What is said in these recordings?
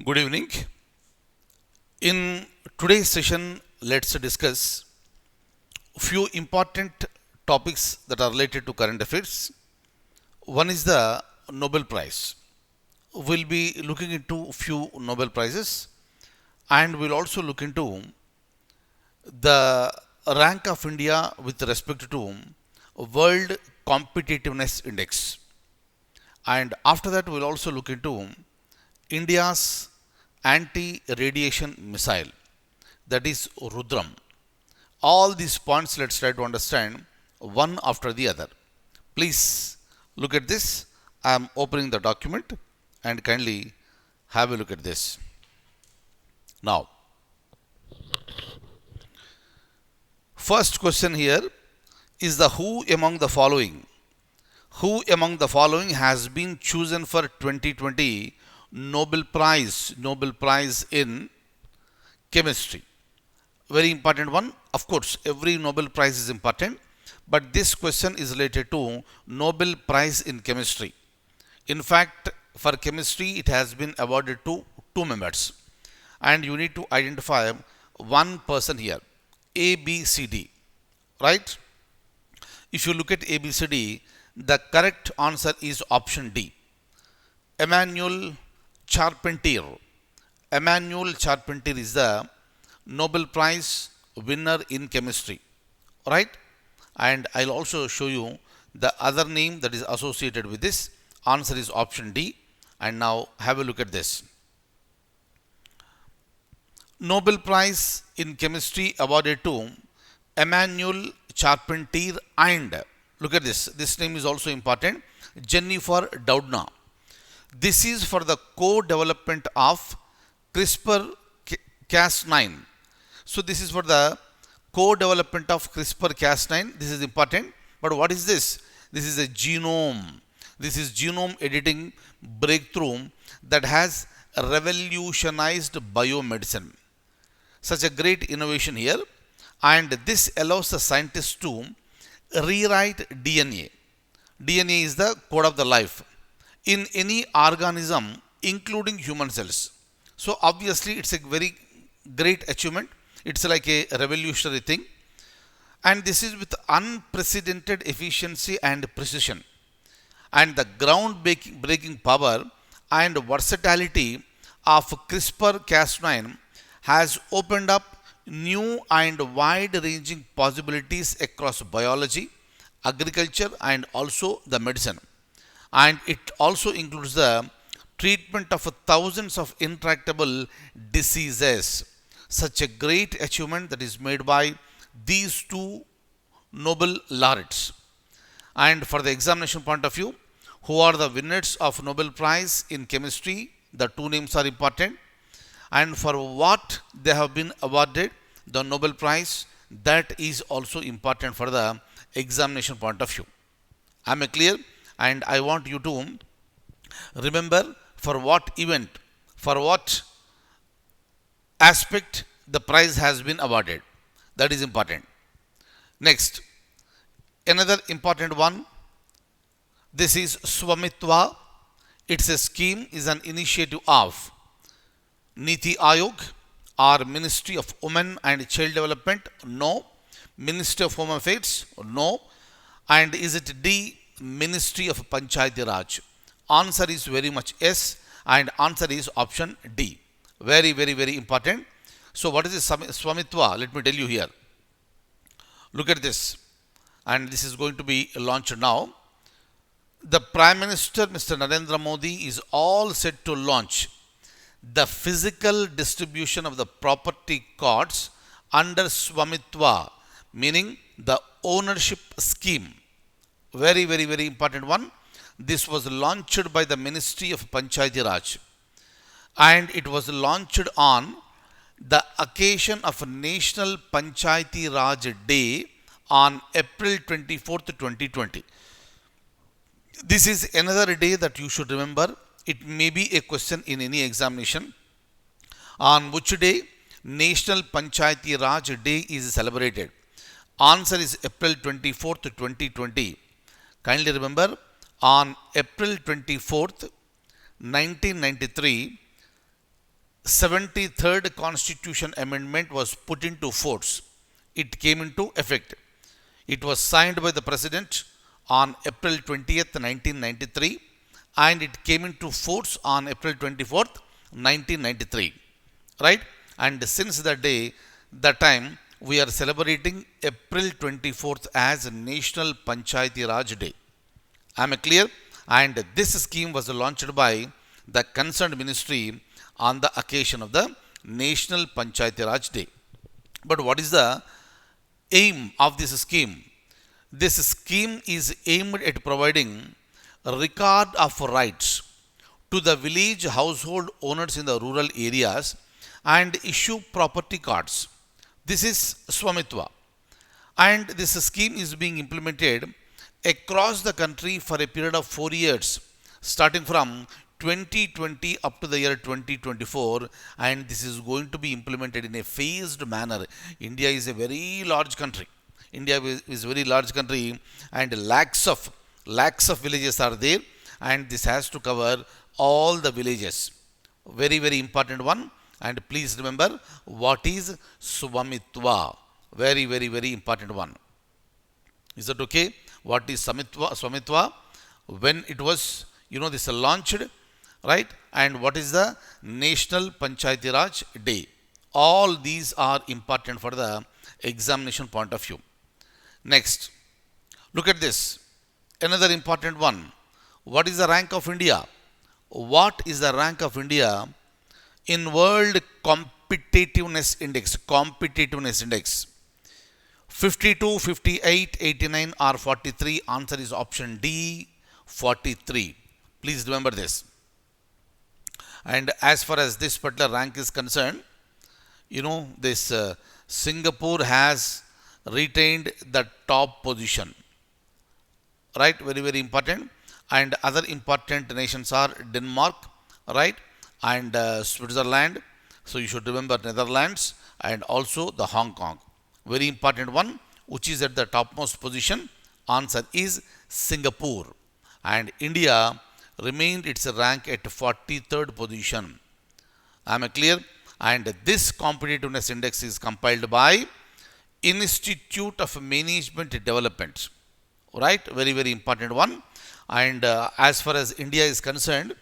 Good evening. In today's session, let's discuss few important topics that are related to current affairs. One is the Nobel Prize. We'll be looking into few Nobel Prizes, and we'll also look into the rank of India with respect to World Competitiveness Index. And after that, we'll also look into India's anti-radiation missile, that is Rudram. All these points let's try to understand one after the other. Please look at this. I am opening the document and kindly have a look at this. Now, first question here is the who among the following has been chosen for 2020 Nobel Prize in chemistry? Very important one. Of course, every Nobel Prize is important, but this question is related to Nobel Prize in chemistry. In fact, for chemistry, it has been awarded to two members, and you need to identify one person here. A, B, C, D. Right? If you look at A, B, C, D, the correct answer is option D. Emmanuel Charpentier. Emmanuel Charpentier is the Nobel Prize winner in chemistry. Right? And I'll also show you the other name that is associated with this. Answer is option D. And now have a look at this. Nobel Prize in chemistry awarded to Emmanuel Charpentier and, look at this, this name is also important, Jennifer Doudna. This is for the co-development of CRISPR-Cas9. So this is for the co-development of CRISPR-Cas9. This is important. But what is this? This is a genome. This is genome editing breakthrough that has revolutionized biomedicine. Such a great innovation here. And this allows the scientists to rewrite DNA. DNA is the code of the life in any organism, including human cells. So obviously it's a very great achievement. It's like a revolutionary thing. And this is with unprecedented efficiency and precision. And the ground-breaking power and versatility of CRISPR-Cas9 has opened up new and wide-ranging possibilities across biology, agriculture, and also the medicine. And it also includes the treatment of thousands of intractable diseases. Such a great achievement that is made by these two Nobel laureates. And for the examination point of view, who are the winners of Nobel Prize in chemistry? The two names are important. And for what they have been awarded the Nobel Prize, that is also important for the examination point of view. Am I clear? And I want you to remember for what event, for what aspect the prize has been awarded. That is important. Next, another important one. This is Swamitwa. It's a scheme, is an initiative of Niti Aayog or Ministry of Women and Child Development? No. Ministry of Home Affairs? No. And is it D, Ministry of Panchayati Raj? Answer is very much yes, and answer is option D. Very, very, very important. So what is this Swamitwa? Let me tell you here. Look at this. And this is going to be launched now. The Prime Minister, Mr. Narendra Modi, is all set to launch the physical distribution of the property cards under Swamitwa, meaning the ownership scheme. Very, very, very important one. This was launched by the Ministry of Panchayati Raj, and it was launched on the occasion of National Panchayati Raj Day on April 24th, 2020. This is another day that you should remember. It may be a question in any examination. On which day National Panchayati Raj Day is celebrated? Answer is April 24th, 2020. Kindly remember, on April 24th, 1993, 73rd Constitution Amendment was put into force. It came into effect. It was signed by the President on April 20th, 1993, and it came into force on April 24th, 1993. Right? And since that day, that time, we are celebrating April 24th as National Panchayati Raj Day. Am I clear? And this scheme was launched by the concerned ministry on the occasion of the National Panchayati Raj Day. But what is the aim of this scheme? This scheme is aimed at providing a record of rights to the village household owners in the rural areas and issue property cards. This is Swamitwa. And this scheme is being implemented across the country for a period of 4 years, starting from 2020 up to the year 2024, and this is going to be implemented in a phased manner. India is a very large country. India is a very large country, and lakhs of villages are there, and this has to cover all the villages. Very, very important one. And please remember what is Swamitwa. Very, very, very important one. Is that okay? What is Swamitwa? When it was, this launched, right? And what is the National Panchayati Raj Day? All these are important for the examination point of view. Next, look at this. Another important one. What is the rank of India? What is the rank of India in World Competitiveness Index? Competitiveness Index. 52, 58, 89 or 43? Answer is option D, 43. Please remember this. And as far as this particular rank is concerned, this Singapore has retained the top position. Right? Very, very important. And other important nations are Denmark, right? And Switzerland. So you should remember Netherlands and also the Hong Kong. Very important one, which is at the topmost position. Answer is Singapore. And India remained its rank at 43rd position. Am I clear? And this competitiveness index is compiled by Institute of Management Development. Right? Very, very important one. And as far as India is concerned,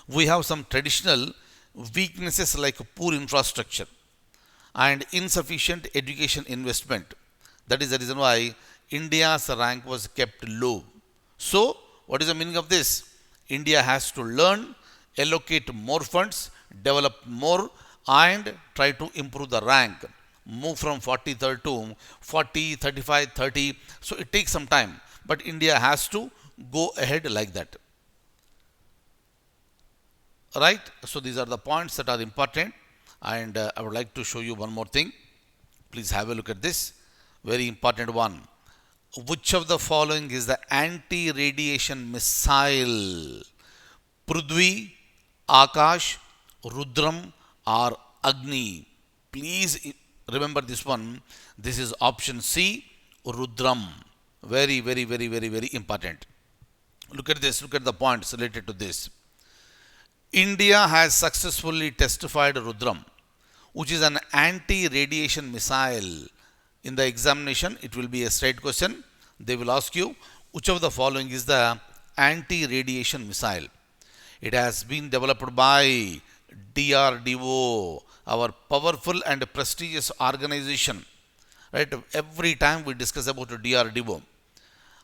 we have some traditional weaknesses like poor infrastructure and insufficient education investment. That is the reason why India's rank was kept low. So, what is the meaning of this? India has to learn, allocate more funds, develop more, and try to improve the rank. Move from 43rd to 40, 35, 30. So, it takes some time. But India has to go ahead like that. Right? So, these are the points that are important. And I would like to show you one more thing. Please have a look at this. Very important one. Which of the following is the anti-radiation missile? Prithvi, Akash, Rudram or Agni? Please remember this one. This is option C, Rudram. Very, very, very, very, very important. Look at this. Look at the points related to this. India has successfully testified Rudram, which is an anti-radiation missile. In the examination, it will be a straight question. They will ask you, which of the following is the anti-radiation missile? It has been developed by DRDO, our powerful and prestigious organization. Right? Every time we discuss about DRDO.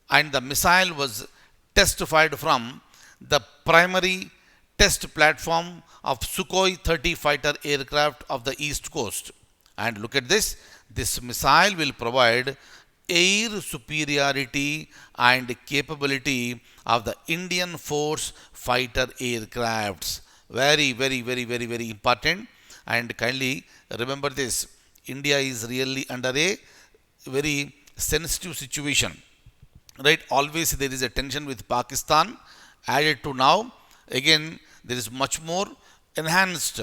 And the missile was testified from the primary test platform of Sukhoi 30 fighter aircraft of the East Coast. And look at this. This missile will provide air superiority and capability of the Indian Force fighter aircrafts. Very, very, very, very, very important. And kindly remember this. India is really under a very sensitive situation. Right? Always there is a tension with Pakistan. Added to now, again, there is much more enhanced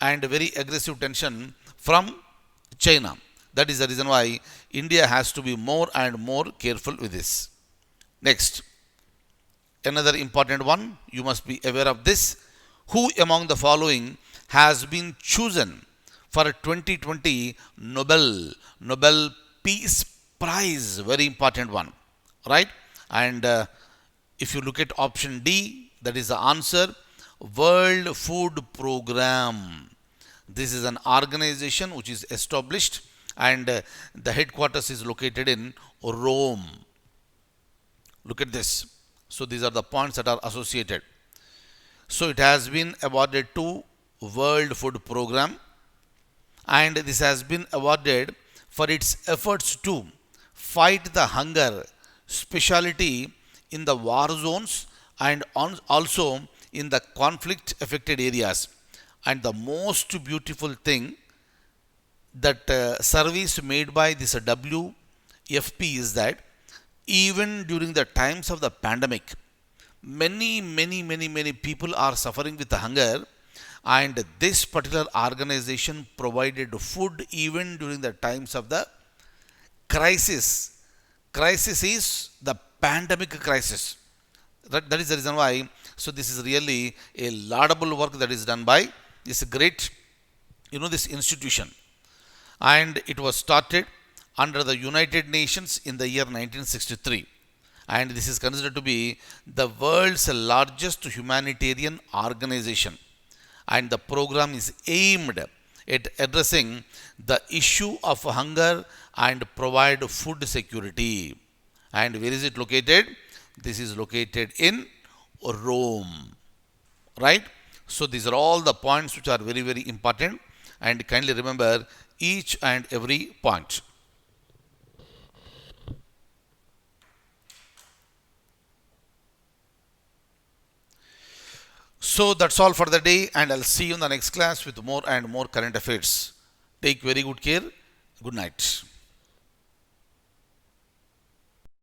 and very aggressive tension from China. That is the reason why India has to be more and more careful with this. Next, another important one, you must be aware of this. Who among the following has been chosen for 2020 Nobel Peace Prize. Very important one, right? And if you look at option D, that is the answer. World Food Program. This is an organization which is established, and the headquarters is located in Rome. Look at this. So these are the points that are associated. So it has been awarded to World Food Program, and this has been awarded for its efforts to fight the hunger, specialty in the war zones and also in the conflict affected areas. And the most beautiful thing, that service made by this WFP, is that even during the times of the pandemic, many people are suffering with hunger, and this particular organization provided food even during the times of the crisis. Crisis is the pandemic crisis. That is the reason why. So this is really a laudable work that is done by this great, this institution. And it was started under the United Nations in the year 1963. And this is considered to be the world's largest humanitarian organization. And the program is aimed at addressing the issue of hunger and provide food security. And where is it located? This is located in Rome, right? So these are all the points which are very, very important, and kindly remember each and every point. So that's all for the day, and I'll see you in the next class with more and more current affairs. Take very good care. Good night.